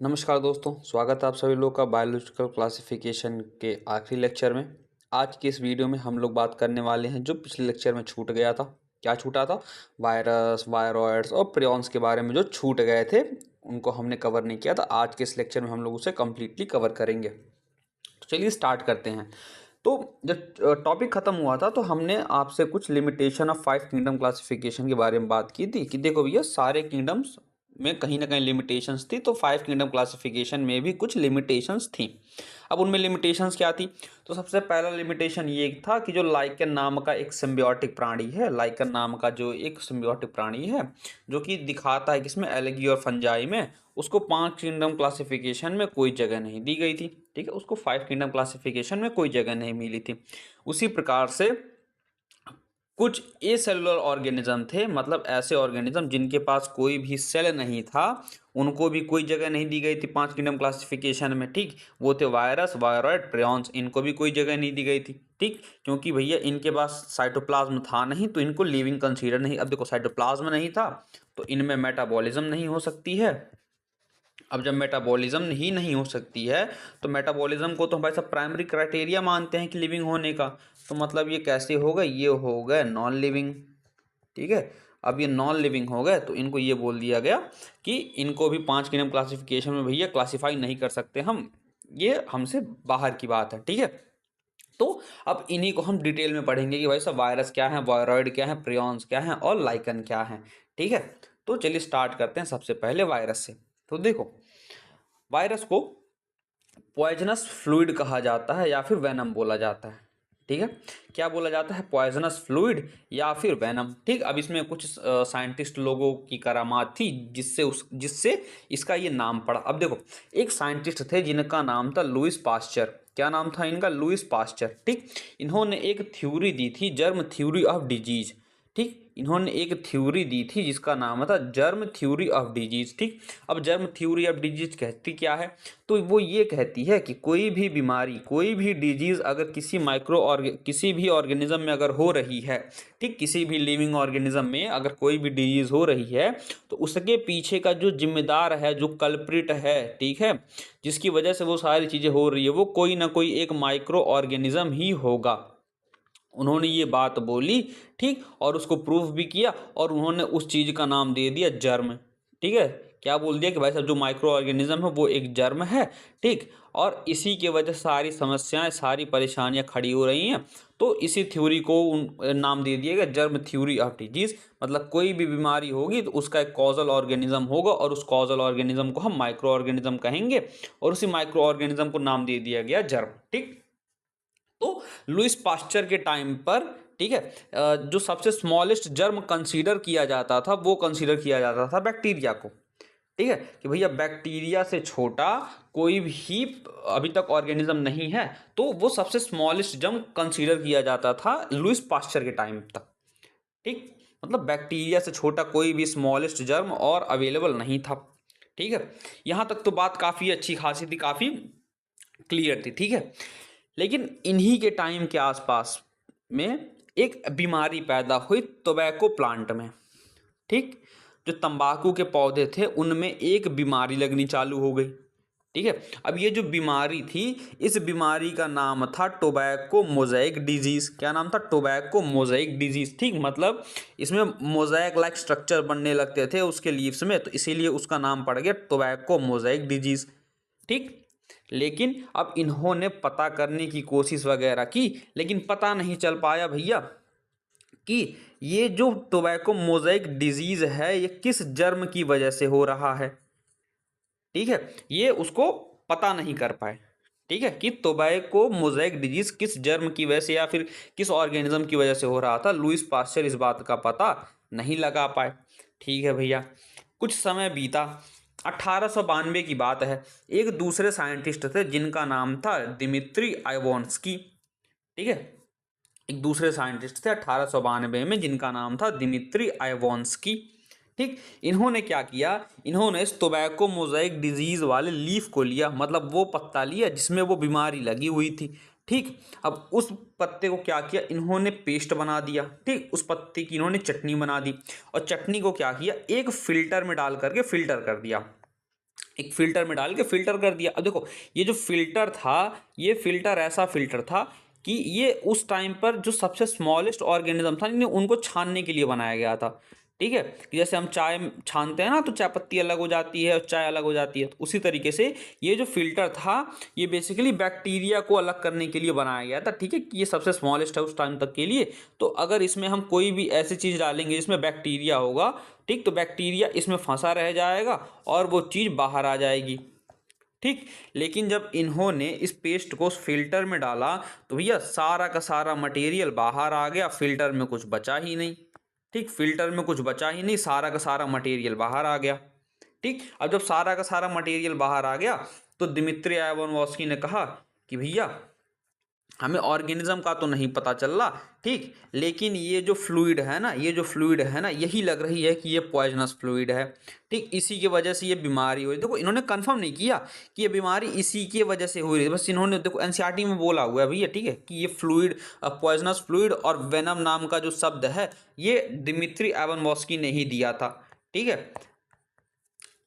नमस्कार दोस्तों, स्वागत है आप सभी लोग का बायोलॉजिकल क्लासिफिकेशन के आखिरी लेक्चर में। आज की इस वीडियो में हम लोग बात करने वाले हैं जो पिछले लेक्चर में छूट गया था। क्या छूटा था? वायरस, वायरॉइड्स और प्रियॉन्स के बारे में जो छूट गए थे उनको हमने कवर नहीं किया था। आज के इस लेक्चर में हम लोग उसे कम्प्लीटली कवर करेंगे। तो चलिए स्टार्ट करते हैं। तो जब टॉपिक ख़त्म हुआ था तो हमने आपसे कुछ लिमिटेशन ऑफ 5 किंगडम क्लासिफिकेशन के बारे में बात की थी कि देखो भैया, सारे किंगडम्स में कहीं ना कहीं लिमिटेशंस थी, तो 5 किंगडम क्लासिफिकेशन में भी कुछ लिमिटेशंस थी। अब उनमें लिमिटेशंस क्या थी? तो सबसे पहला लिमिटेशन ये था कि जो लाइकन नाम का एक सिम्बियोटिक प्राणी है, लाइकन नाम का जो एक सिम्बियोटिक प्राणी है जो कि दिखाता है कि इसमें एलगी और फंजाई में, उसको 5 किंगडम क्लासिफिकेशन में कोई जगह नहीं दी गई थी। ठीक है, उसको 5 किंगडम क्लासिफिकेशन में कोई जगह नहीं मिली थी। उसी प्रकार से कुछ ए सेलुलर ऑर्गेनिज्म थे, मतलब ऐसे ऑर्गेनिज्म जिनके पास कोई भी सेल नहीं था, उनको भी कोई जगह नहीं दी गई थी 5 किंगडम क्लासिफिकेशन में। ठीक, वो थे वायरस, वायरॉइड, प्रियॉन्स। इनको भी कोई जगह नहीं दी गई थी। ठीक, क्योंकि भैया इनके पास साइटोप्लाज्म था नहीं, तो इनको लिविंग कंसीडर नहीं। अब देखो, साइटोप्लाज्म नहीं था तो इनमें मेटाबॉलिज्म नहीं हो सकती है। अब जब मेटाबॉलिज्म ही नहीं हो सकती है तो मेटाबॉलिज्म को तो हम भाई सब प्राइमरी क्राइटेरिया मानते हैं कि लिविंग होने का। तो मतलब ये कैसे होगा? ये हो गए नॉन लिविंग। ठीक है, अब ये नॉन लिविंग हो गए तो इनको ये बोल दिया गया कि इनको भी 5 किंगडम क्लासिफिकेशन में भैया क्लासिफाई नहीं कर सकते हम, ये हमसे बाहर की बात है। ठीक है, तो अब इन्हीं को हम डिटेल में पढ़ेंगे कि भाई सब वायरस क्या है, वायरॉइड क्या है, प्रियॉन्स क्या है और लाइकन क्या है। ठीक है, तो चलिए स्टार्ट करते हैं सबसे पहले वायरस से। तो देखो, वायरस को पॉइजनस फ्लूइड कहा जाता है या फिर वेनम बोला जाता है। ठीक है, क्या बोला जाता है? पॉइजनस फ्लूइड या फिर वेनम। ठीक, अब इसमें कुछ साइंटिस्ट लोगों की करामात थी जिससे इसका ये नाम पड़ा। अब देखो, एक साइंटिस्ट थे जिनका नाम था लुइस पास्चर। क्या नाम था इनका? Louis Pasteur. ठीक, इन्होंने एक थ्योरी दी थी, जर्म थ्योरी ऑफ डिजीज। ठीक, इन्होंने एक थ्योरी दी थी जिसका नाम था जर्म थ्योरी ऑफ डिजीज। ठीक, अब जर्म थ्योरी ऑफ डिजीज कहती क्या है? तो वो ये कहती है कि कोई भी बीमारी, कोई भी डिजीज अगर किसी भी ऑर्गेनिज्म में अगर हो रही है, ठीक, किसी भी लिविंग ऑर्गेनिज्म में अगर कोई भी डिजीज हो रही है, तो उसके पीछे का जो जिम्मेदार है, जो कल्प्रिट है, ठीक है, जिसकी वजह से वो सारी चीजें हो रही है, वो कोई ना कोई एक माइक्रो ऑर्गेनिज्म ही होगा। उन्होंने ये बात बोली, ठीक, और उसको प्रूफ भी किया, और उन्होंने उस चीज का नाम दे दिया जर्म। ठीक है, क्या बोल दिया कि भाई साहब जो माइक्रो ऑर्गेनिज्म है वो एक जर्म है। ठीक, और इसी के वजह से सारी समस्याएं, सारी परेशानियां खड़ी हो रही हैं। तो इसी थ्योरी को नाम दे दिया गया जर्म थ्योरी ऑफ डिजीज। मतलब कोई भी बीमारी होगी तो उसका एक कॉजल ऑर्गेनिज्म होगा, और उस कॉजल ऑर्गेनिज्म को हम माइक्रो ऑर्गेनिज्म कहेंगे, और उसी माइक्रो ऑर्गेनिज्म को नाम दे दिया गया जर्म। ठीक, तो लुइस पास्चर के टाइम पर, ठीक है, जो सबसे स्मॉलेस्ट जर्म कंसीडर किया जाता था वो कंसीडर किया जाता था बैक्टीरिया को। ठीक है, कि भैया बैक्टीरिया से छोटा कोई भी अभी तक ऑर्गेनिज्म नहीं है, तो वो सबसे स्मॉलेस्ट जर्म कंसीडर किया जाता था लुइस पास्चर के टाइम तक। ठीक, मतलब बैक्टीरिया से छोटा कोई भी स्मॉलेस्ट जर्म और अवेलेबल नहीं था। ठीक है, यहां तक तो बात काफी अच्छी खासी थी, काफी क्लियर थी। ठीक है, लेकिन इन्हीं के टाइम के आसपास में एक बीमारी पैदा हुई टोबैको प्लांट में। ठीक, जो तंबाकू के पौधे थे उनमें एक बीमारी लगनी चालू हो गई। ठीक है, अब ये जो बीमारी थी, इस बीमारी का नाम था टोबैको मोज़ेक डिजीज। क्या नाम था? Tobacco mosaic disease. ठीक, मतलब इसमें मोज़ेक लाइक स्ट्रक्चर बनने लगते थे उसके लीव्स में, तो इसीलिए उसका नाम पड़ गया टोबैको मोज़ेक डिजीज। ठीक, लेकिन अब इन्होंने पता करने की कोशिश वगैरह की, लेकिन पता नहीं चल पाया भैया कि ये जो टोबैको मोज़ेक डिजीज है ये किस जर्म की वजह से हो रहा है। ठीक है, ये उसको पता नहीं कर पाए। ठीक है, कि टोबैको मोज़ेक डिजीज किस जर्म की वजह से या फिर किस ऑर्गेनिज्म की वजह से हो रहा था, लुइस पास्चर इस बात का पता नहीं लगा पाए। ठीक है भैया, कुछ समय बीता, 1892 की बात है। एक दूसरे साइंटिस्ट थे जिनका नाम था दिमित्री आइवोन्स्की। ठीक है, एक दूसरे साइंटिस्ट थे 1892 में जिनका नाम था दिमित्री आइवोन्स्की। ठीक, इन्होंने क्या किया? इन्होंने इस टोबैको मोज़ेक डिजीज वाले लीफ को लिया, मतलब वो पत्ता लिया जिसमें वो बीमारी लगी हुई थी। ठीक, अब उस पत्ते को क्या किया? इन्होंने पेस्ट बना दिया। ठीक, उस पत्ते की इन्होंने चटनी बना दी, और चटनी को क्या किया? एक फिल्टर में डाल करके फिल्टर कर दिया। एक फिल्टर में डाल के फिल्टर कर दिया। अब देखो ये जो फिल्टर था, ये फिल्टर ऐसा फिल्टर था कि ये उस टाइम पर जो सबसे स्मॉलेस्ट ऑर्गेनिज्म था उनको छानने के लिए बनाया गया था। ठीक है, कि जैसे हम चाय छानते हैं ना तो चाय पत्ती अलग हो जाती है और चाय अलग हो जाती है, तो उसी तरीके से ये जो फिल्टर था ये बेसिकली बैक्टीरिया को अलग करने के लिए बनाया गया था। ठीक है, कि ये सबसे स्मॉलेस्ट है उस टाइम तक के लिए, तो अगर इसमें हम कोई भी ऐसी चीज़ डालेंगे जिसमें बैक्टीरिया होगा, ठीक, तो बैक्टीरिया इसमें फंसा रह जाएगा और वो चीज़ बाहर आ जाएगी। ठीक, लेकिन जब इन्होंने इस पेस्ट को उस फिल्टर में डाला तो भैया सारा का सारा मटेरियल बाहर आ गया, फिल्टर में कुछ बचा ही नहीं। ठीक, फिल्टर में कुछ बचा ही नहीं, सारा का सारा मटेरियल बाहर आ गया। ठीक, अब जब सारा का सारा मटेरियल बाहर आ गया तो दिमित्री इवानोव्स्की ने कहा कि भैया हमें ऑर्गेनिज्म का तो नहीं पता चल रहा, ठीक, लेकिन ये जो फ्लूइड है ना, ये जो फ्लूइड है ना, यही लग रही है कि ये पॉइजनस फ्लूइड है। ठीक, इसी की वजह से ये बीमारी हुई। देखो इन्होंने कंफर्म नहीं किया कि ये बीमारी इसी की वजह से हुई है, बस इन्होंने देखो एनसीईआरटी में बोला हुआ है भैया, ठीक है, कि ये फ्लूइड पॉइजनस फ्लूइड और वेनम नाम का जो शब्द है ये दिमित्री इवानोव्स्की ने ही दिया था। ठीक है,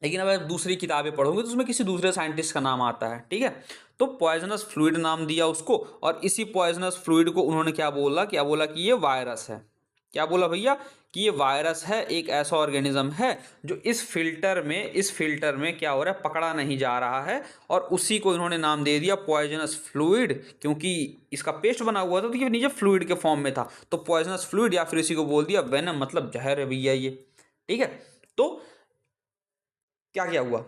लेकिन अब आप दूसरी किताबें पढ़ोगे तो उसमें किसी दूसरे साइंटिस्ट का नाम आता है। ठीक है, तो पॉइजनस फ्लूइड नाम दिया उसको, और इसी पॉइजनस फ्लूइड को उन्होंने क्या बोला कि ये वायरस है। क्या बोला भैया कि ये वायरस है, एक ऐसा ऑर्गेनिज्म है जो इस फिल्टर में क्या हो रहा है, पकड़ा नहीं जा रहा है, और उसी को इन्होंने नाम दे दिया पॉइजनस फ्लूइड, क्योंकि इसका पेस्ट बना हुआ था तो ये नीचे फ्लूइड के फॉर्म में था, तो पॉइजनस फ्लूइड, या फिर इसी को बोल दिया वेनम, मतलब जहर है भैया ये। ठीक है, तो क्या क्या हुआ,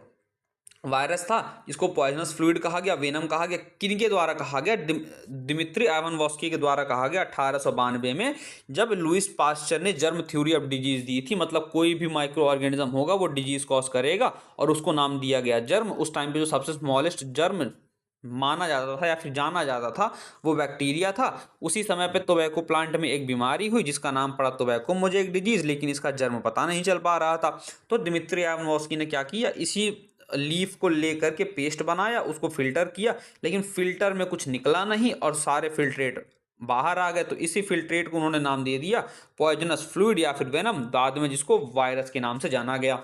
वायरस था, इसको पॉइजनस फ्लूइड कहा गया, वेनम कहा गया, किनके द्वारा कहा गया, दिमित्री इवानोव्स्की के द्वारा कहा गया 1892 में, जब लुईस पास्चर ने जर्म थ्योरी ऑफ डिजीज दी थी, मतलब कोई भी माइक्रो ऑर्गेनिज्म होगा वो डिजीज कॉज करेगा, और उसको नाम दिया गया जर्म। उस टाइम पे जो सबसे स्मॉलेस्ट जर्म माना जाता था या फिर जाना जाता था वो बैक्टीरिया था। उसी समय पे टोबैको प्लांट में एक बीमारी हुई जिसका नाम पड़ा टोबैको मोज़ेक डिजीज, लेकिन इसका जर्म पता नहीं चल पा रहा था। तो दिमित्री इवानोव्स्की ने क्या किया, इसी लीफ को लेकर के पेस्ट बनाया, उसको फिल्टर किया, लेकिन फिल्टर में कुछ निकला नहीं और सारे फिल्ट्रेट बाहर आ गए, तो इसी फिल्ट्रेट को उन्होंने नाम दे दिया पॉइजनस फ्लूइड या फिर वेनम, बाद में जिसको वायरस के नाम से जाना गया।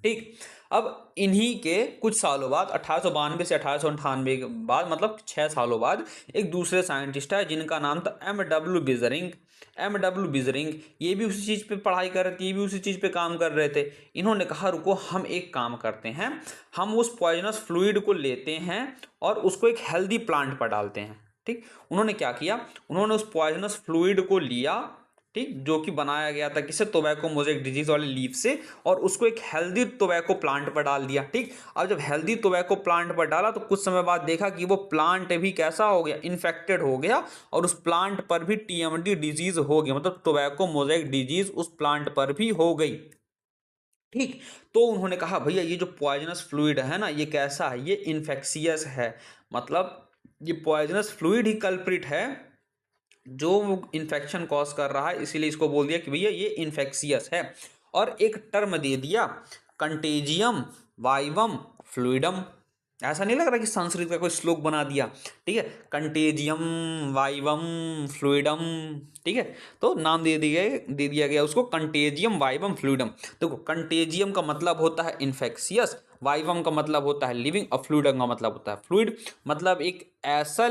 ठीक, अब इन्हीं के कुछ सालों बाद 1892 से 1898 के बाद, मतलब 6 सालों बाद, एक दूसरे साइंटिस्ट है जिनका नाम था एम डब्ल्यू बिजरिंग। ये भी उसी चीज़ पे पढ़ाई कर रहे थे, ये भी उसी चीज़ पे काम कर रहे थे। इन्होंने कहा रुको हम एक काम करते हैं, हम उस पॉइजनस फ्लूइड को लेते हैं और उसको एक हेल्दी प्लांट पर डालते हैं। ठीक, उन्होंने क्या किया, उन्होंने उस पॉइजनस फ्लूइड को लिया, ठीक, जो कि बनाया गया था किससे, टोबैको मोज़ेक डिजीज वाले लीफ से, और उसको एक हेल्दी टोबैको प्लांट पर डाल दिया। ठीक, अब जब हेल्दी टोबैको प्लांट पर डाला तो कुछ समय बाद देखा कि वो प्लांट भी कैसा हो गया, इन्फेक्टेड हो गया, और उस प्लांट पर भी टीएमडी डिजीज हो गई, मतलब टोबैको मोज़ेक डिजीज उस प्लांट पर भी हो गई। ठीक, तो उन्होंने कहा भैया ये जो पॉइजनस फ्लूइड है ना, ये कैसा है, ये इन्फेक्शियस है, मतलब ये पॉइजनस फ्लूइड ही कल्प्रिट है जो इन्फेक्शन कॉज कर रहा है, इसीलिए इसको बोल दिया कि भैया ये इन्फेक्शियस है, और एक टर्म दे दिया कंटेजियम वाइवम फ्लूइडम। ऐसा नहीं लग रहा कि संस्कृत का कोई श्लोक बना दिया। ठीक है, कंटेजियम वाइवम फ्लूइडम। ठीक है, तो नाम दे दिया गया उसको कंटेजियम वाइवम फ्लूइडम। देखो कंटेजियम का मतलब होता है इन्फेक्शियस, वाइवम का मतलब होता है लिविंग, और फ्लूइडम का मतलब होता है फ्लूइड, मतलब एक ऐसा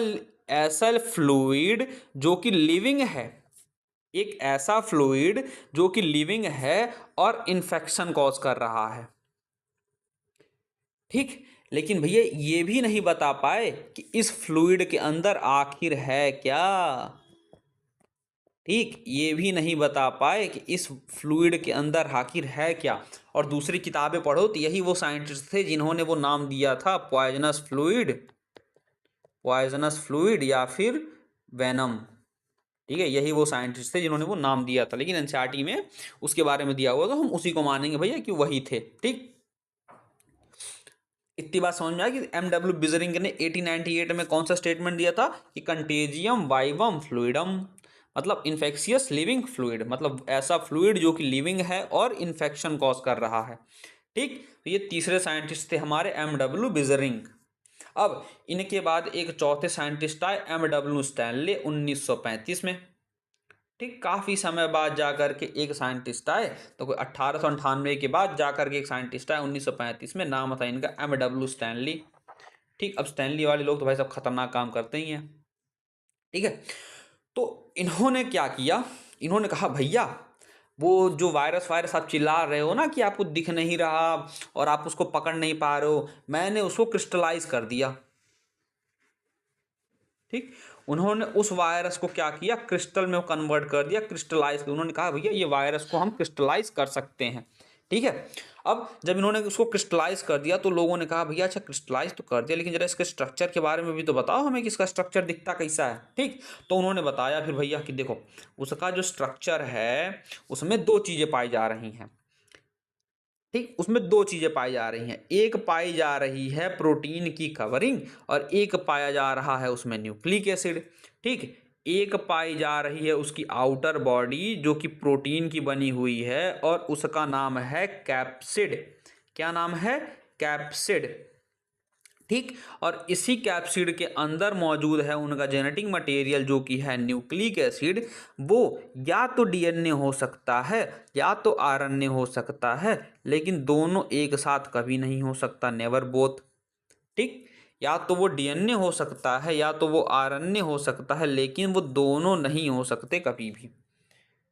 ऐसा फ्लूइड जो कि लिविंग है, एक ऐसा फ्लूइड जो कि लिविंग है और इन्फेक्शन कॉज कर रहा है। ठीक, लेकिन भैया ये भी नहीं बता पाए कि इस फ्लूइड के अंदर आखिर है क्या। ठीक, ये भी नहीं बता पाए कि इस फ्लूइड के अंदर आखिर है क्या। और दूसरी किताबें पढ़ो तो यही वो साइंटिस्ट थे जिन्होंने वो नाम दिया था पॉइजनस फ्लूइड या फिर वेनम। ठीक है, यही वो साइंटिस्ट थे जिन्होंने वो नाम दिया था, लेकिन एनसीईआरटी में उसके बारे में दिया हुआ, तो हम उसी को मानेंगे भैया कि वही थे। ठीक, इतनी बात समझ में आया कि एम डब्ल्यू बिजरिंग ने 1898 में कौन सा स्टेटमेंट दिया था कि कंटेजियम वाइवम फ्लूइडम, मतलब इन्फेक्शियस लिविंग फ्लूइड, मतलब ऐसा फ्लूइड जो कि लिविंग है और इन्फेक्शन कॉज कर रहा है। ठीक, तो ये तीसरे साइंटिस्ट थे हमारे एम डब्ल्यू बिजरिंग। अब इनके बाद एक चौथे साइंटिस्ट आए एम डब्ल्यू स्टैनले 1935 में। ठीक, काफ़ी समय बाद जा कर के एक साइंटिस्ट आए, तो कोई 1898 के बाद जा कर के एक साइंटिस्ट आए 1935 में, नाम था इनका एम.डब्ल्यू. स्टैनली। ठीक, अब स्टैनली वाले लोग तो भाई सब खतरनाक काम करते ही हैं। ठीक है, तो इन्होंने क्या किया, इन्होंने कहा भैया वो जो वायरस वायरस आप चिल्ला रहे हो ना कि आपको दिख नहीं रहा और आप उसको पकड़ नहीं पा रहे हो, मैंने उसको क्रिस्टलाइज कर दिया। ठीक, उन्होंने उस वायरस को क्या किया, क्रिस्टल में कन्वर्ट कर दिया, क्रिस्टलाइज। उन्होंने कहा भैया ये वायरस को हम क्रिस्टलाइज कर सकते हैं। ठीक है, अब जब इन्होंने उसको क्रिस्टलाइज कर दिया तो लोगों ने कहा भैया अच्छा क्रिस्टलाइज तो कर दिया, लेकिन जरा इसके स्ट्रक्चर के बारे में भी तो बताओ हमें कि इसका स्ट्रक्चर दिखता कैसा है। ठीक, तो उन्होंने बताया फिर भैया कि देखो उसका जो स्ट्रक्चर है उसमें दो चीज़ें पाई जा रही हैं। ठीक, उसमें दो चीजें पाई जा रही हैं, एक पाई जा रही है प्रोटीन की कवरिंग और एक पाया जा रहा है उसमें न्यूक्लिक एसिड। ठीक, एक पाई जा रही है उसकी आउटर बॉडी जो कि प्रोटीन की बनी हुई है और उसका नाम है कैप्सिड। क्या नाम है, कैप्सिड। ठीक, और इसी कैप्सिड के अंदर मौजूद है उनका जेनेटिक मटेरियल जो कि है न्यूक्लिक एसिड। वो या तो डीएनए हो सकता है या तो आरएनए हो सकता है, लेकिन दोनों एक साथ कभी नहीं हो सकता, नेवर बोथ। ठीक, या तो वो डीएनए हो सकता है या तो वो आरएनए हो सकता है, लेकिन वो दोनों नहीं हो सकते कभी भी।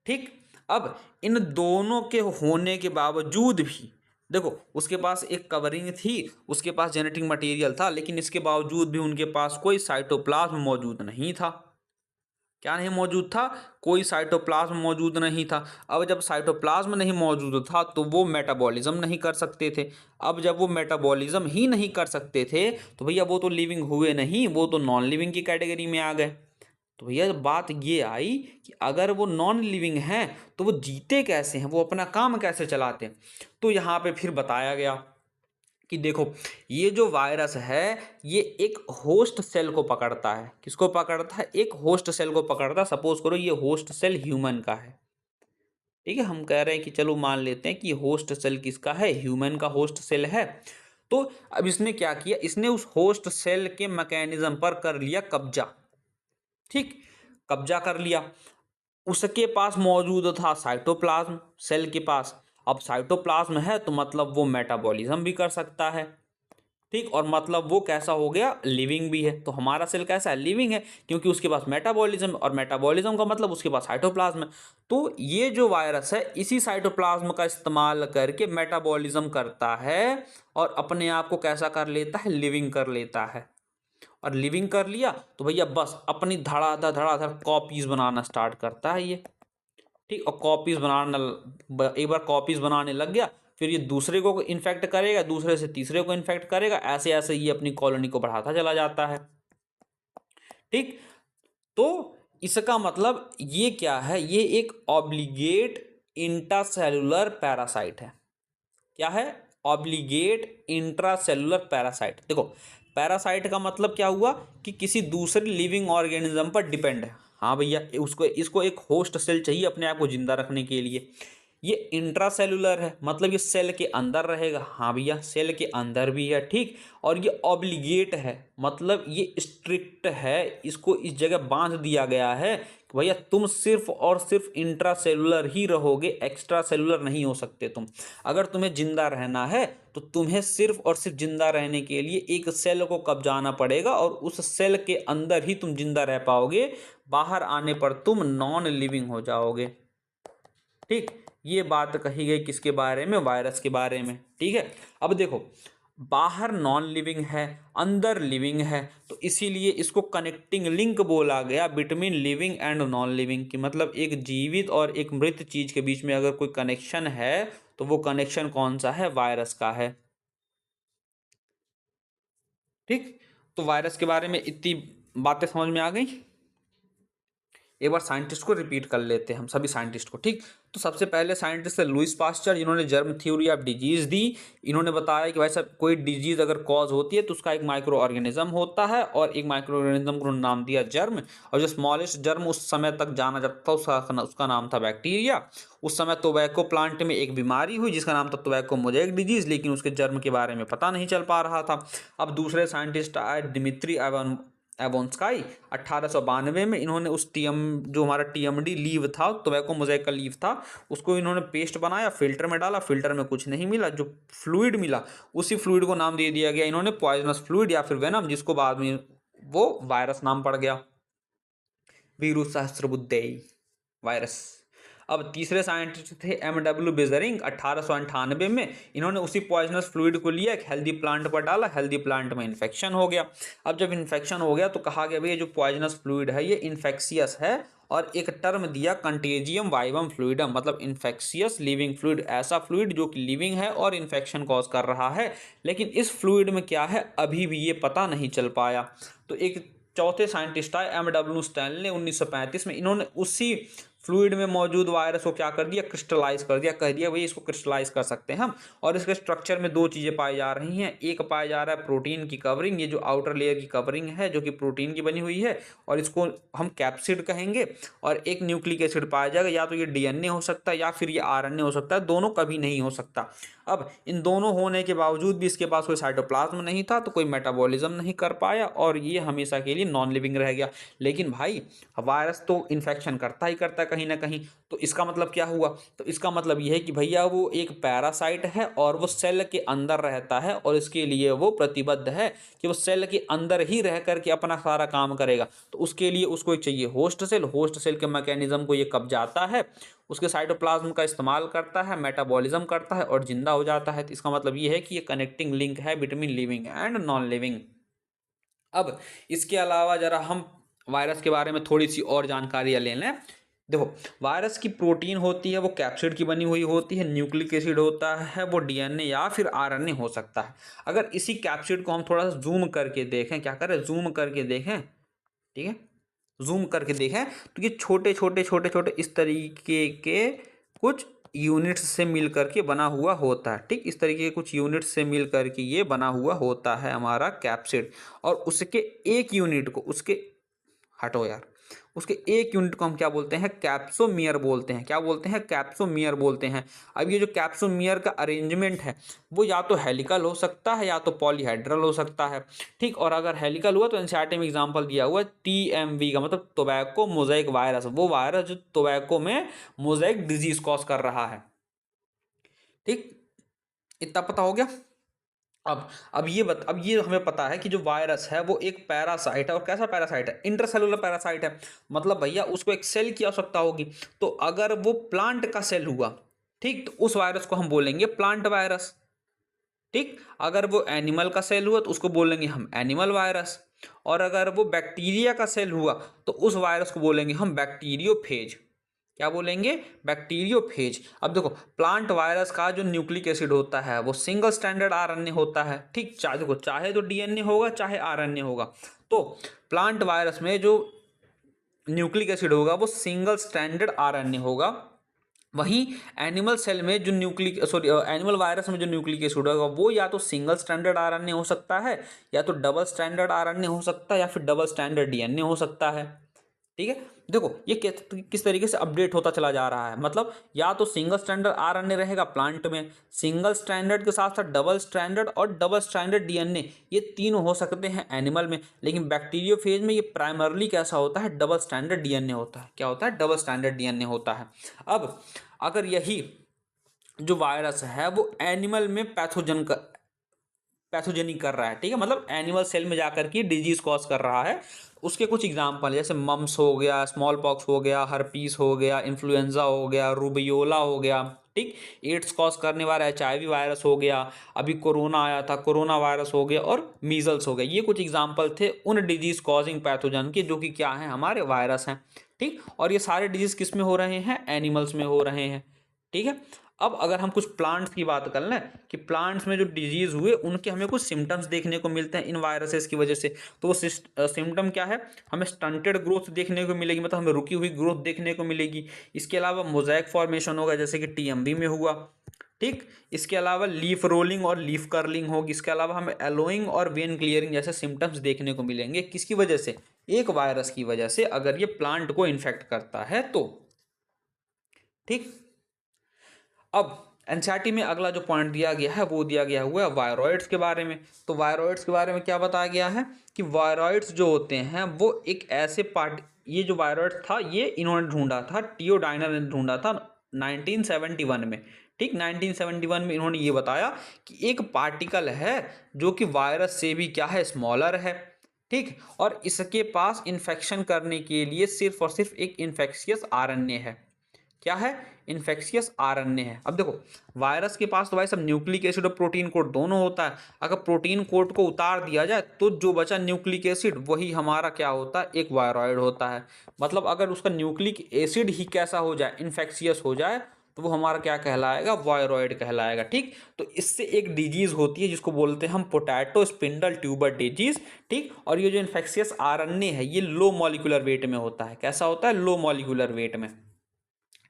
ठीक, अब इन दोनों के होने के बावजूद भी देखो उसके पास एक कवरिंग थी, उसके पास जेनेटिक मटेरियल था, लेकिन इसके बावजूद भी उनके पास कोई साइटोप्लाज्म मौजूद नहीं था। क्या नहीं मौजूद था, कोई साइटोप्लाज्म मौजूद नहीं था। अब जब साइटोप्लाज्म नहीं मौजूद था तो वो मेटाबॉलिज्म नहीं कर सकते थे। अब जब वो मेटाबॉलिज्म ही नहीं कर सकते थे तो भैया वो तो लिविंग हुए नहीं, वो तो नॉन लिविंग की कैटेगरी में आ गए। तो भैया बात ये आई कि अगर वो नॉन लिविंग हैं तो वो जीते कैसे हैं, वो अपना काम कैसे चलाते हैं। तो यहाँ पे फिर बताया गया कि देखो ये जो वायरस है ये एक होस्ट सेल को पकड़ता है। किसको पकड़ता है, एक होस्ट सेल को पकड़ता है। सपोज करो ये होस्ट सेल ह्यूमन का है। ठीक है, हम कह रहे हैं कि चलो मान लेते हैं कि होस्ट सेल किसका है, ह्यूमन का होस्ट सेल है। तो अब इसने क्या किया, इसने उस होस्ट सेल के मैकेनिज्म पर कर लिया कब्जा। ठीक, कब्जा कर लिया। उसके पास मौजूद था साइटोप्लाज्म सेल के पास। अब साइटोप्लाज्म है तो मतलब वो मेटाबॉलिज्म भी कर सकता है। ठीक, और मतलब वो कैसा हो गया, लिविंग भी है। तो हमारा सेल कैसा है, लिविंग है, क्योंकि उसके पास मेटाबॉलिज्म, और मेटाबॉलिज्म का मतलब उसके पास साइटोप्लाज्म है। तो ये जो वायरस है इसी साइटोप्लाज्म का इस्तेमाल करके मेटाबॉलिज्म करता है और अपने आप को कैसा कर लेता है, लिविंग कर लेता है। और लिविंग कर लिया तो भैया बस अपनी धड़ाधड़ कॉपीज बनाना स्टार्ट करता है ये। ठीक, और कॉपीज बनाना, एक बार कॉपीज बनाने लग गया फिर ये दूसरे को इन्फेक्ट करेगा, दूसरे से तीसरे को इन्फेक्ट करेगा, ऐसे ऐसे ये अपनी कॉलोनी को बढ़ाता चला जाता है। ठीक, तो इसका मतलब ये क्या है, ये एक ऑब्लिगेट इंट्रासेलुलर पैरासाइट है। क्या है, ऑब्लिगेट इंट्रासेलुलर पैरासाइट। देखो पैरासाइट का मतलब क्या हुआ कि किसी दूसरे लिविंग ऑर्गेनिज्म पर डिपेंड है। हाँ भैया उसको इसको एक होस्ट सेल चाहिए अपने आप को जिंदा रखने के लिए। ये इंट्रासेलुलर है मतलब ये सेल के अंदर रहेगा। हाँ भैया सेल के अंदर भी है। ठीक, और ये ऑब्लिगेट है मतलब ये स्ट्रिक्ट है, इसको इस जगह बांध दिया गया है कि भैया तुम सिर्फ और सिर्फ इंट्रासेलुलर ही रहोगे, एक्स्ट्रा सेलुलर नहीं हो सकते तुम। अगर तुम्हें जिंदा रहना है तो तुम्हें सिर्फ और सिर्फ जिंदा रहने के लिए एक सेल को कब्जाना पड़ेगा और उस सेल के अंदर ही तुम जिंदा रह पाओगे, बाहर आने पर तुम नॉन लिविंग हो जाओगे। ठीक, ये बात कही गई किसके बारे में, वायरस के बारे में। ठीक है, अब देखो बाहर नॉन लिविंग है, अंदर लिविंग है, तो इसीलिए इसको कनेक्टिंग लिंक बोला गया between living and non living की। मतलब एक जीवित और एक मृत चीज के बीच में अगर कोई कनेक्शन है तो वो कनेक्शन कौन सा है, वायरस का है। ठीक, तो वायरस के बारे में इतनी बातें समझ में आ गई। एक बार साइंटिस्ट को रिपीट कर लेते हैं हम सभी साइंटिस्ट को। ठीक, तो सबसे पहले साइंटिस्ट है लुइस पास्चर, जिन्होंने जर्म थ्योरी ऑफ डिजीज दी। इन्होंने बताया कि भाई साहब कोई डिजीज अगर कॉज होती है तो उसका एक माइक्रो ऑर्गेनिज्म होता है और एक माइक्रो ऑर्गेनिज्म को उन्होंने नाम दिया जर्म। और जो स्मॉलेस्ट जर्म उस समय तक जाना जाता था उसका नाम था बैक्टीरिया। उस समय टोबैको प्लांट में एक बीमारी हुई जिसका नाम था टोबैको मोज़ेक डिजीज, लेकिन उसके जर्म के बारे में पता नहीं चल पा रहा था। अब दूसरे साइंटिस्ट आए डिमित्री एबोन्स्काई 1892 में इन्होंने उस जो हमारा TMD लीव था, टोबैको मोज़ेक का लीव था, उसको इन्होंने पेस्ट बनाया, फिल्टर में डाला, फिल्टर में कुछ नहीं मिला, जो फ्लूइड मिला उसी फ्लूइड को नाम दे दिया गया इन्होंने पॉइजनस फ्लूइड या फिर वेनम, जिसको बाद में वो वायरस नाम पड़ गया, वीरुस सहस्त्रबुद्धेई वायरस। अब तीसरे साइंटिस्ट थे MW बेजरिंग 1898 में, इन्होंने उसी पॉइजनस फ्लूइड को लिया, एक हेल्दी प्लांट पर डाला, हेल्दी प्लांट में इन्फेक्शन हो गया। अब जब इन्फेक्शन हो गया तो कहा गया भाई ये जो पॉइजनस फ्लूइड है ये इन्फेक्शियस है, और एक टर्म दिया कंटेजियम वाइवम फ्लूइडम, मतलब इन्फेक्शियस लिविंग फ्लूइड, ऐसा फ्लूइड जो कि लिविंग है और इन्फेक्शन कॉज कर रहा है। लेकिन इस फ्लूइड में क्या है अभी भी ये पता नहीं चल पाया। तो एक चौथे साइंटिस्ट आए MW स्टैनले 1935 में, इन्होंने उसी फ्लूइड में मौजूद वायरस को क्या कर दिया, क्रिस्टलाइज कर दिया, कह दिया भाई इसको क्रिस्टलाइज कर सकते हैं हम। और इसके स्ट्रक्चर में दो चीज़ें पाई जा रही हैं, एक पाया जा रहा है प्रोटीन की कवरिंग, ये जो आउटर लेयर की कवरिंग है जो कि प्रोटीन की बनी हुई है, और इसको हम कैप्सिड कहेंगे, और एक न्यूक्लिक एसिड पाया जाएगा, या तो ये DNA हो सकता है या फिर ये RNA हो सकता है, दोनों कभी नहीं हो सकता। अब इन दोनों होने के बावजूद भी इसके पास कोई साइटोप्लाज्म नहीं था, तो कोई मेटाबॉलिज्म नहीं कर पाया, और ये हमेशा के लिए नॉन लिविंग रह गया। लेकिन भाई वायरस तो इन्फेक्शन करता ही करता है कहीं ना कहीं, तो इसका मतलब क्या हुआ, तो इसका मतलब ये है कि भैया वो एक पैरासाइट है और वो सेल के अंदर रहता है, और इसके लिए वो प्रतिबद्ध है कि वो सेल के अंदर ही रह करके अपना सारा काम करेगा। तो उसके लिए उसको एक चाहिए होस्ट सेल, होस्ट सेल के मैकेनिज्म को ये कब जाता है, उसके साइटोप्लाज्म का इस्तेमाल करता है, मेटाबॉलिज्म करता है और जिंदा हो जाता है। तो इसका मतलब ये है कि ये कनेक्टिंग लिंक है between living and non living. अब इसके अलावा जरा हम वायरस के बारे में थोड़ी सी और जानकारियाँ ले लें। देखो वायरस की प्रोटीन होती है वो कैप्सिड की बनी हुई होती है, न्यूक्लिक एसिड होता है, वो DNA या फिर RNA हो सकता है। अगर इसी कैप्सिड को हम थोड़ा सा जूम करके देखें, क्या करें, जूम करके देखें, ठीक है, जूम करके देखें तो ये छोटे छोटे छोटे छोटे इस तरीके के कुछ यूनिट्स से मिल करके बना हुआ होता है। ठीक, इस तरीके के कुछ यूनिट्स से मिल करके ये बना हुआ होता है हमारा कैप्सिड, और उसके एक यूनिट को, उसके हटो यार, उसके एक यूनिट को हम क्या बोलते हैं, कैप्सोमियर बोलते हैं। क्या बोलते हैं, कैप्सोमियर बोलते हैं। अब ये जो कैप्सोमियर का अरेंजमेंट है वो या तो हेलिकल हो सकता है या तो पॉलीहेड्रल हो सकता है। ठीक, और अगर हेलिकल हुआ तो एनसीईआरटी में एग्जांपल दिया हुआ है TMV का, मतलब टोबैको मोज़ेक वायरस, वो वायरस जो टोबैको में मोज़ेक डिजीज कॉज कर रहा है। ठीक, इतना पता हो गया। अब ये हमें पता है कि जो वायरस है वो एक पैरासाइट है, और कैसा पैरासाइट है, इंटरसेलुलर पैरासाइट है। मतलब भैया उसको एक सेल की आवश्यकता होगी, तो अगर वो प्लांट का सेल हुआ, ठीक, तो उस वायरस को हम बोलेंगे प्लांट वायरस। ठीक, अगर वो एनिमल का सेल हुआ तो उसको बोलेंगे हम एनिमल वायरस, और अगर वो बैक्टीरिया का सेल हुआ तो उस वायरस को बोलेंगे हम बैक्टीरियोफेज। क्या बोलेंगे, बैक्टीरियोफेज। अब देखो प्लांट वायरस का जो न्यूक्लिक एसिड होता है वो सिंगल स्टैंडर्ड RNA होता है। ठीक, चाहे देखो चाहे तो DNA होगा चाहे RNA होगा, तो प्लांट वायरस में जो न्यूक्लिक एसिड होगा वो सिंगल स्टैंडर्ड RNA होगा। वहीं एनिमल सेल में जो एनिमल वायरस में जो न्यूक्लिक एसिड होगा वो या तो सिंगल स्टैंडर्ड RNA हो सकता है, या तो डबल स्टैंडर्ड RNA हो सकता है, या फिर डबल स्टैंडर्ड DNA हो सकता है। ठीक है, देखो ये किस तरीके से अपडेट होता चला जा रहा है, मतलब या तो सिंगल स्टैंडर्ड RNA रहेगा प्लांट में, सिंगल स्टैंडर्ड के साथ साथ डबल स्टैंडर्ड और डबल स्टैंडर्ड DNA, ये तीनों हो सकते हैं एनिमल में। लेकिन बैक्टीरियोफेज में ये प्राइमरली कैसा होता है, डबल स्टैंडर्ड DNA होता है। क्या होता है, डबल स्टैंडर्ड DNA होता है। अब अगर यही जो वायरस है वो एनिमल में पैथोजेनी कर रहा है, ठीक है, मतलब एनिमल सेल में जाकर के डिजीज कॉज कर रहा है, उसके कुछ एग्जाम्पल जैसे मम्स हो गया, स्मॉल पॉक्स हो गया, हर्पीस हो गया, इन्फ्लुएंजा हो गया, रूबियोला हो गया, ठीक, एड्स कॉज करने वाला HIV वायरस हो गया, अभी कोरोना आया था, कोरोना वायरस हो गया, और मीजल्स हो गया। ये कुछ एग्जाम्पल थे उन डिजीज कॉजिंग पैथोजन के जो कि क्या है, हमारे वायरस हैं। ठीक, और ये सारे डिजीज किस में हो रहे हैं, एनिमल्स में हो रहे हैं। ठीक है, अब अगर हम कुछ प्लांट्स की बात कर लें कि प्लांट्स में जो डिजीज हुए उनके हमें कुछ सिम्टम्स देखने को मिलते हैं इन वायरसेस की वजह से। तो वो सिम्टम क्या है, हमें स्टंटेड ग्रोथ देखने को मिलेगी, मतलब हमें रुकी हुई ग्रोथ देखने को मिलेगी। इसके अलावा मोज़ेक फॉर्मेशन होगा जैसे कि TMV में हुआ। ठीक, इसके अलावा लीफ रोलिंग और लीफ कर्लिंग होगी। इसके अलावा हमें एलोइंग और वेन क्लियरिंग जैसे सिम्टम्स देखने को मिलेंगे। किसकी वजह से, एक वायरस की वजह से, अगर ये प्लांट को इन्फेक्ट करता है तो। ठीक, अब एनसीईआरटी में अगला जो पॉइंट दिया गया है वो दिया गया हुआ है वायरॉइड्स के बारे में। तो वायरॉइड्स के बारे में क्या बताया गया है कि वायरॉइड्स जो होते हैं वो एक ऐसे पार्ट, ये जो वायरॉइड था ये इन्होंने ढूंढा था, टियोडाइनर ने ढूंढा था 1971 में। ठीक, 1971 में इन्होंने ये बताया कि एक पार्टिकल है जो कि वायरस से भी क्या है, स्मॉलर है। ठीक, और इसके पास इन्फेक्शन करने के लिए सिर्फ और सिर्फ एक इन्फेक्शियस आरएनए है। क्या है, इन्फेक्शियस आरएनए है। अब देखो वायरस के पास तो भाई सब न्यूक्लिक एसिड और प्रोटीन कोड दोनों होता है। अगर प्रोटीन कोड को उतार दिया जाए तो जो बचा न्यूक्लिक एसिड वही हमारा क्या होता है, एक वायरॉइड होता है। मतलब अगर उसका न्यूक्लिक एसिड ही कैसा हो जाए, इन्फेक्शियस हो जाए, तो वो हमारा क्या कहलाएगा, वायरॉइड कहलाएगा। ठीक, तो इससे एक डिजीज होती है जिसको बोलते हैं हम पोटैटो स्पिंडल ट्यूबर डिजीज। ठीक, और ये जो इन्फेक्शियस आरएनए है ये लो मॉलिक्यूलर वेट में होता है। कैसा होता है, लो मॉलिक्यूलर वेट में।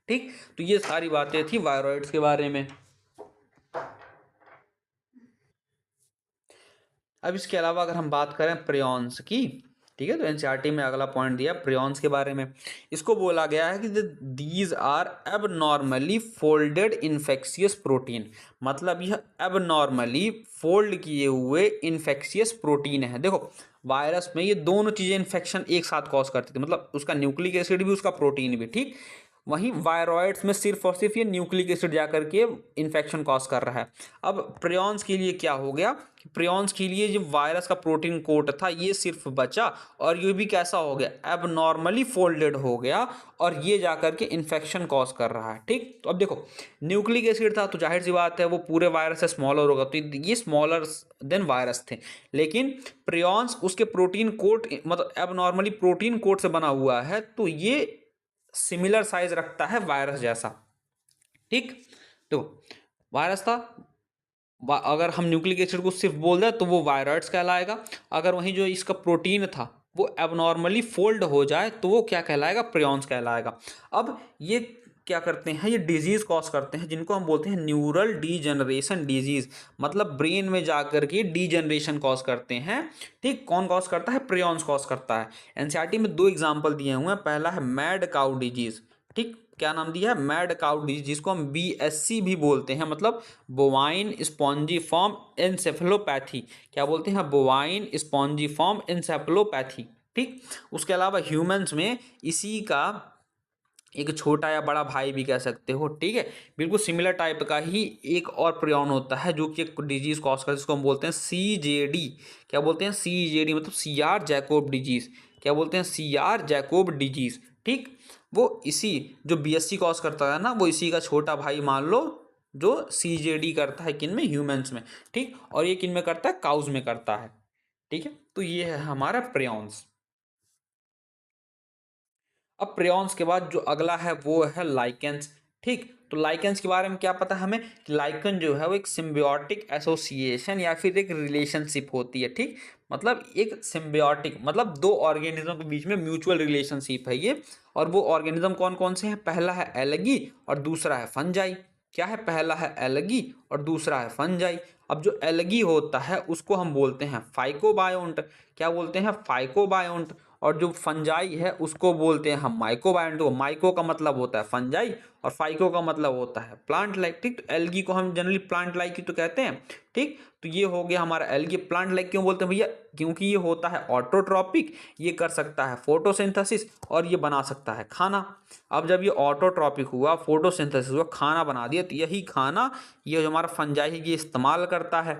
ठीक, तो ये सारी बातें थी वायरॉइड्स के बारे में। अब इसके अलावा अगर हम बात करें प्रियॉन्स की, ठीक है, तो एनसीईआरटी में अगला पॉइंट दिया प्रियॉन्स के बारे में। इसको बोला गया है कि these are abnormally folded infectious protein. मतलब यह एबनॉर्मली फोल्ड किए हुए इन्फेक्शियस प्रोटीन है। देखो वायरस में ये दोनों चीज़ें इन्फेक्शन एक साथ कॉज करती थी, मतलब उसका न्यूक्लिक एसिड भी उसका प्रोटीन भी। ठीक, वहीं वायरॉइड्स में सिर्फ और सिर्फ ये न्यूक्लिक एसिड जाकर के इन्फेक्शन कॉज कर रहा है। अब प्रियॉन्स के लिए क्या हो गया कि प्रियॉन्स के लिए जो वायरस का प्रोटीन कोट था ये सिर्फ बचा, और ये भी कैसा हो गया, एबनॉर्मली फोल्डेड हो गया, और ये जाकर के इन्फेक्शन कॉज कर रहा है। ठीक, तो अब देखो न्यूक्लिक एसिड था तो जाहिर सी बात है वो पूरे वायरस से स्मॉलर होगा, तो ये स्मॉलर देन वायरस थे। लेकिन प्रियॉन्स उसके प्रोटीन कोट, मतलब एबनॉर्मली प्रोटीन कोट से बना हुआ है, तो ये सिमिलर साइज रखता है वायरस जैसा। ठीक, तो वायरस था, अगर हम न्यूक्लिक एसिड को सिर्फ बोल दें तो वो वायरॉइड्स कहलाएगा। अगर वहीं जो इसका प्रोटीन था वो एबनॉर्मली फोल्ड हो जाए तो वो क्या कहलाएगा, प्रियॉन्स कहलाएगा। अब ये क्या करते हैं, ये डिजीज कॉज करते हैं जिनको हम बोलते हैं न्यूरल डीजनरेशन डिजीज। मतलब ब्रेन में जाकर के डीजनरेशन कॉज करते हैं। ठीक, कौन कॉज करता है, प्रियॉन्स कॉज करता है। एनसीईआरटी में दो एग्जाम्पल दिए हुए हैं। पहला है मैड काउ डिजीज। ठीक, क्या नाम दिया है, मैड काउ डिजीज, जिसको हम बीएससी भी बोलते हैं, मतलब बोवाइन स्पॉन्जीफॉर्म एनसेफेलोपैथी। क्या बोलते हैं, बोवाइन स्पॉन्जीफॉर्म एनसेफेलोपैथी। ठीक, उसके अलावा ह्यूमंस में इसी का एक छोटा या बड़ा भाई भी कह सकते हो। ठीक है, बिल्कुल सिमिलर टाइप का ही एक और प्रियॉन होता है जो कि एक डिजीज कॉज करता है, जिसको हम बोलते हैं सीजेडी। क्या बोलते हैं, सीजेडी, मतलब सी आर जैकोब डिजीज। क्या बोलते हैं, सी आर जैकोब डिजीज। ठीक, वो इसी जो बीएससी कॉज करता है ना, वो इसी का छोटा भाई मान लो, जो सीजेडी करता है किन में, ह्यूमंस में। ठीक, और ये किन में करता है, काउज में करता है। ठीक है, तो ये है हमारा प्रियॉन्स। अब प्रियॉन्स के बाद जो अगला है वो है लाइकेंस। ठीक, तो लाइकेंस के बारे में क्या पता है हमें कि लाइकन जो है वो एक सिम्बियोटिक एसोसिएशन या फिर एक रिलेशनशिप होती है। ठीक, मतलब एक सिम्बियोटिक, मतलब दो ऑर्गेनिज्म के बीच में म्यूचुअल रिलेशनशिप है ये। और वो ऑर्गेनिज्म कौन कौन से हैं, पहला है एलगी और दूसरा है फंजाई। क्या है, पहला है एलगी और दूसरा है फंजाई। अब जो एलगी होता है उसको हम बोलते हैं फाइकोबायोन्ट। क्या बोलते हैं, फाइकोबायोन्ट। और जो फंजाई है उसको बोलते हैं हम माइकोबायोन्ट। तो माइको का मतलब होता है फंजाई और फाइको का मतलब होता है प्लांट लाइक। ठीक, तो एल्गी को हम जनरली प्लांट लाइक ही तो कहते हैं। ठीक, तो ये हो गया हमारा एल्गी। प्लांट लाइक क्यों बोलते हैं भैया, क्योंकि ये होता है ऑटोट्रॉपिक, ये कर सकता है फोटोसिंथेसिस और ये बना सकता है खाना। अब जब ये ऑटोट्रॉपिक हुआ, फोटोसिंथेसिस हुआ, खाना बना दिया, तो यही खाना ये जो हमारा फंजाई है ये इस्तेमाल करता है।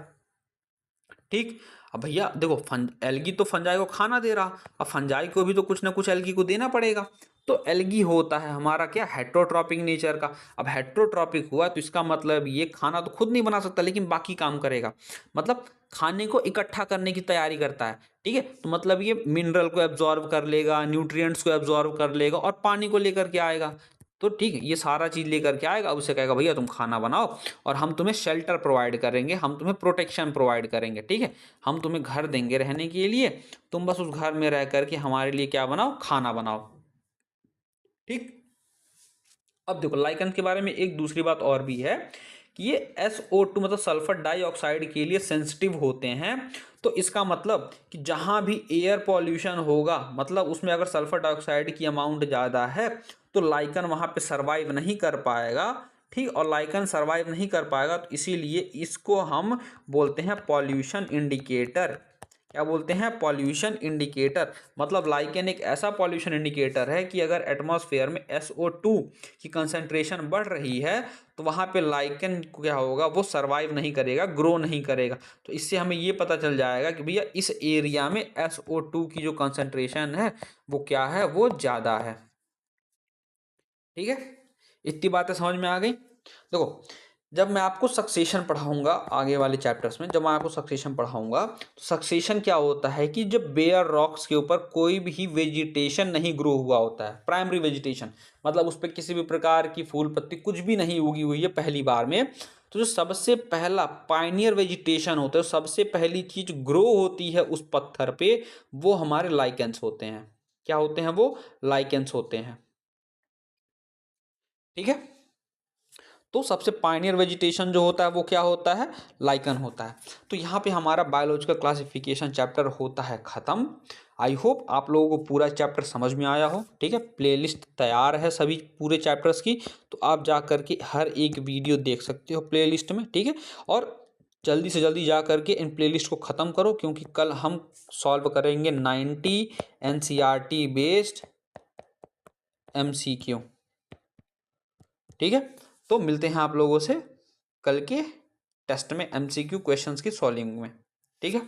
ठीक, अब भैया देखो एल्गी तो फंजाई को खाना दे रहा, अब फंजाई को भी तो कुछ ना कुछ एल्गी को देना पड़ेगा। तो एल्गी होता है हमारा क्या, हेट्रोट्रॉपिक नेचर का। अब हेट्रोट्रॉपिक हुआ तो इसका मतलब ये खाना तो खुद नहीं बना सकता लेकिन बाकी काम करेगा, मतलब खाने को इकट्ठा करने की तैयारी करता है। ठीक है, तो मतलब ये मिनरल को एब्जॉर्ब कर लेगा, न्यूट्रिएंट्स को एब्जॉर्ब कर लेगा और पानी को लेकर के आएगा। तो ठीक है, ये सारा चीज़ लेकर के आएगा, उसे कहेगा भैया तुम खाना बनाओ और हम तुम्हें शेल्टर प्रोवाइड करेंगे, हम तुम्हें प्रोटेक्शन प्रोवाइड करेंगे। ठीक है, हम तुम्हें घर देंगे रहने के लिए, तुम बस उस घर में रह करके हमारे लिए क्या बनाओ, खाना बनाओ। ठीक, अब देखो लाइकेन के बारे में एक दूसरी बात और भी है कि ये SO2 मतलब सल्फर डाइऑक्साइड के लिए सेंसिटिव होते हैं। तो इसका मतलब कि जहाँ भी एयर पॉल्यूशन होगा, मतलब उसमें अगर सल्फर डाइऑक्साइड की अमाउंट ज़्यादा है तो लाइकन वहाँ पे सरवाइव नहीं कर पाएगा। ठीक, और लाइकन सर्वाइव नहीं कर पाएगा, तो इसीलिए इसको हम बोलते हैं पॉल्यूशन इंडिकेटर। क्या बोलते हैं? Pollution indicator. मतलब लाइकेन एक ऐसा पॉल्यूशन इंडिकेटर है कि अगर एटमॉस्फेयर में SO2 की कंसंट्रेशन बढ़ रही है तो वहाँ पे लाइकेन क्या होगा, वो सर्वाइव नहीं करेगा, ग्रो नहीं करेगा। तो इससे हमें ये पता चल जाएगा कि भैया इस एरिया में SO2 की जो कंसंट्रेशन है वो क्या है, वो ज़्यादा है। ठीक है, इतनी बातें समझ में आ गई। देखो, जब मैं आपको सक्सेशन पढ़ाऊंगा आगे वाले चैप्टर्स में, जब मैं आपको सक्सेशन पढ़ाऊंगा तो सक्सेशन क्या होता है कि जब बेयर रॉक्स के ऊपर कोई भी वेजिटेशन नहीं ग्रो हुआ होता है, प्राइमरी वेजिटेशन, मतलब उस पर किसी भी प्रकार की फूल पत्ती कुछ भी नहीं उगी हुई है पहली बार में, तो जो सबसे पहला पाइनियर वेजिटेशन होता है, सबसे पहली चीज ग्रो होती है उस पत्थर पे, वो हमारे लाइकेंस होते हैं। क्या होते हैं? वो लाइकेंस होते हैं। ठीक है, तो सबसे पायनियर वेजिटेशन जो होता है वो क्या होता है? लाइकन होता है। तो यहाँ पे हमारा बायोलॉजिकल क्लासिफिकेशन चैप्टर होता है ख़त्म। आई होप आप लोगों को पूरा चैप्टर समझ में आया हो। ठीक है, प्लेलिस्ट तैयार है सभी पूरे चैप्टर्स की, तो आप जा करके हर एक वीडियो देख सकते हो प्लेलिस्ट में। ठीक है, और जल्दी से जल्दी जा करके इन प्लेलिस्ट को ख़त्म करो, क्योंकि कल हम सॉल्व करेंगे 90 NCERT बेस्ड MCQ। ठीक है, तो मिलते हैं आप लोगों से कल के टेस्ट में MCQ क्वेश्चंस की सॉल्विंग में। ठीक है।